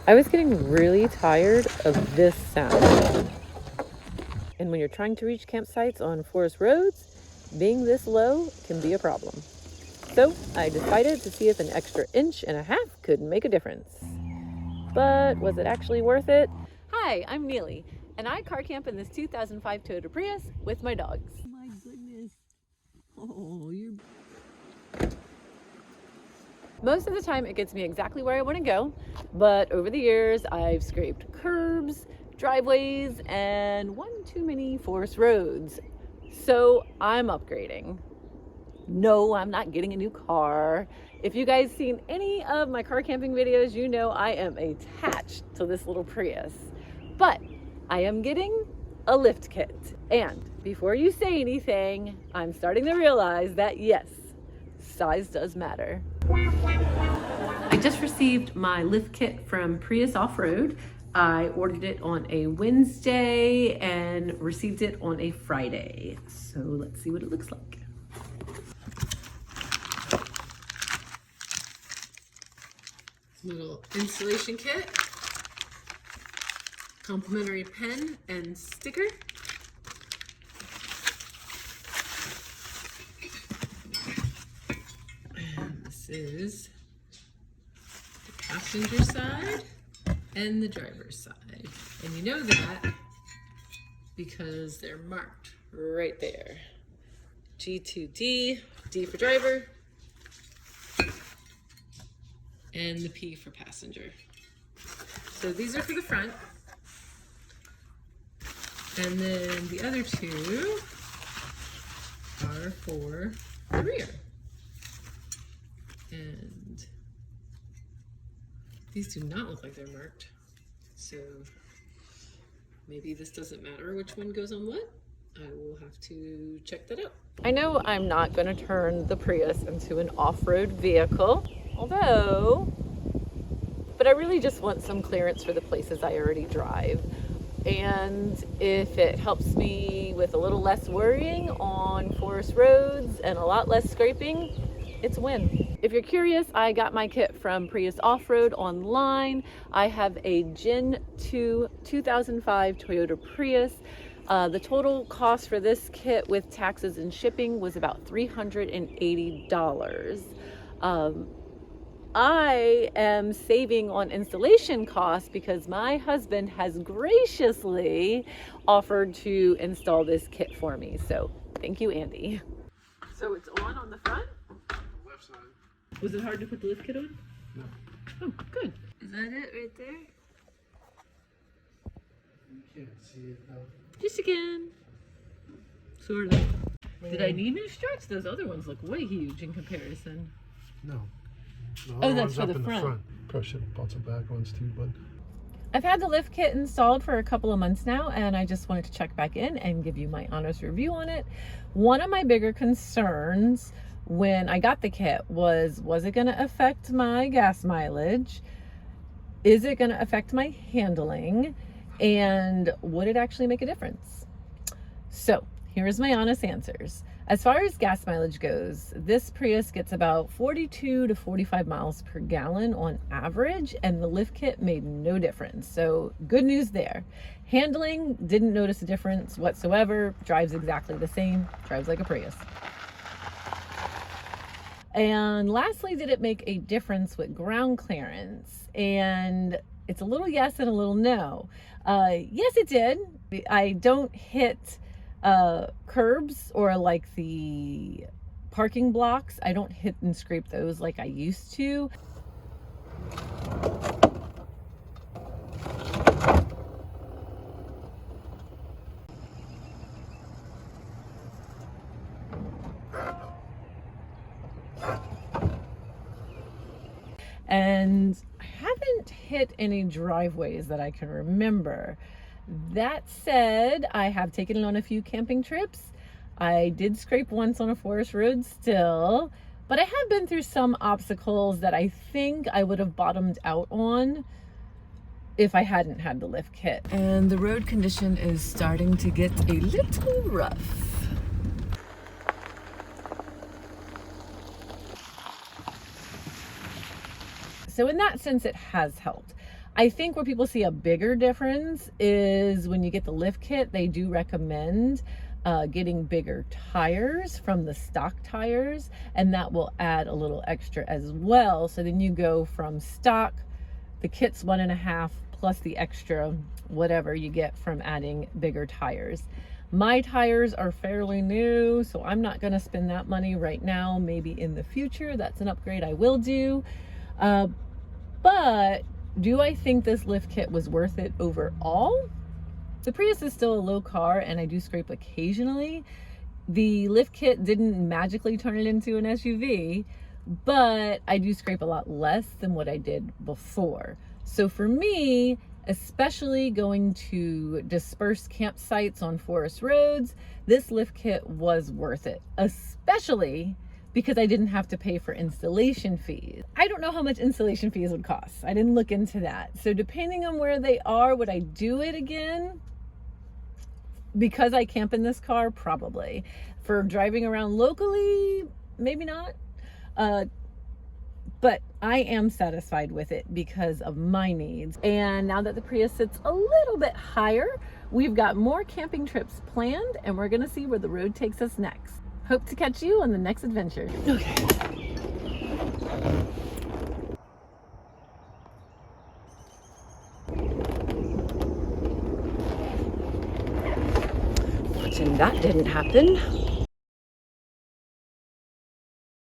I was getting really tired of this sound. And when you're trying to reach campsites on forest roads, being this low can be a problem. So I decided to see if an extra 1.5 inches could make a difference. But was it actually worth it? Hi, I'm Neely, and I car camp in this 2005 Toyota Prius with my dogs. Oh my goodness. Oh, you're... Most of the time it gets me exactly where I want to go, but over the years I've scraped curbs, driveways, and one too many forest roads. So I'm upgrading. No, I'm not getting a new car. If you guys seen any of my car camping videos, you know I am attached to this little Prius. But I am getting a lift kit. And before you say anything, I'm starting to realize that yes, size does matter. I just received my lift kit from Prius Off-Road. I ordered it on a Wednesday and received it on a Friday. So let's see what it looks like. Little installation kit, complimentary pen and sticker. And this is the passenger side and the driver's side. And you know that because they're marked right there. G2D, D for driver, and the P for passenger. So these are for the front. And then the other two are for the rear. And these do not look like they're marked. So maybe this doesn't matter which one goes on what. I will have to check that out. I know I'm not going to turn the Prius into an off-road vehicle. But I really just want some clearance for the places I already drive. And if it helps me with a little less worrying on forest roads and a lot less scraping, it's a win. If you're curious, I got my kit from Prius Off-Road online. I have a Gen 2 2005 Toyota Prius. The total cost for this kit with taxes and shipping was about $380. I am saving on installation costs because my husband has graciously offered to install this kit for me. So thank you, Andy. So it's on the front? Left side. Was it hard to put the lift kit on? No. Oh, good. Is that it right there? You can't see it though. Just again. Sort of. Did I need new struts? Those other ones look way huge in comparison. No. The Oh, other that's one's for up the in front. Probably should have bought some back ones too, but I've had the lift kit installed for a couple of months now, and I just wanted to check back in and give you my honest review on it. One of my bigger concerns when I got the kit was it going to affect my gas mileage? Is it going to affect my handling? And would it actually make a difference? So here's my honest answers. As far as gas mileage goes, this Prius gets about 42 to 45 miles per gallon on average, and the lift kit made no difference. So good news there. Handling, didn't notice a difference whatsoever. Drives exactly the same, drives like a Prius. And lastly, did it make a difference with ground clearance? And it's a little yes and a little no. Yes, it did. I don't hit curbs or like the parking blocks. I don't hit and scrape those like I used to. And I haven't hit any driveways that I can remember. That said, I have taken it on a few camping trips. I did scrape once on a forest road still, but I have been through some obstacles that I think I would have bottomed out on if I hadn't had the lift kit. And the road condition is starting to get a little rough. So in that sense, it has helped. I think where people see a bigger difference is when you get the lift kit, they do recommend getting bigger tires from the stock tires, and that will add a little extra as well. So then you go from stock, the kit's 1.5 plus the extra whatever you get from adding bigger tires. My tires are fairly new, so I'm not going to spend that money right now. Maybe in the future, that's an upgrade I will do. But do I think this lift kit was worth it overall? The Prius is still a low car and I do scrape occasionally. The lift kit didn't magically turn it into an SUV, but I do scrape a lot less than what I did before. So for me, especially going to dispersed campsites on forest roads, this lift kit was worth it, especially because I didn't have to pay for installation fees. I don't know how much installation fees would cost. I didn't look into that. So depending on where they are, would I do it again? Because I camp in this car, probably. For driving around locally, maybe not. But I am satisfied with it because of my needs. And now that the Prius sits a little bit higher, we've got more camping trips planned and we're gonna see where the road takes us next. Hope to catch you on the next adventure. Okay. Watching that didn't happen.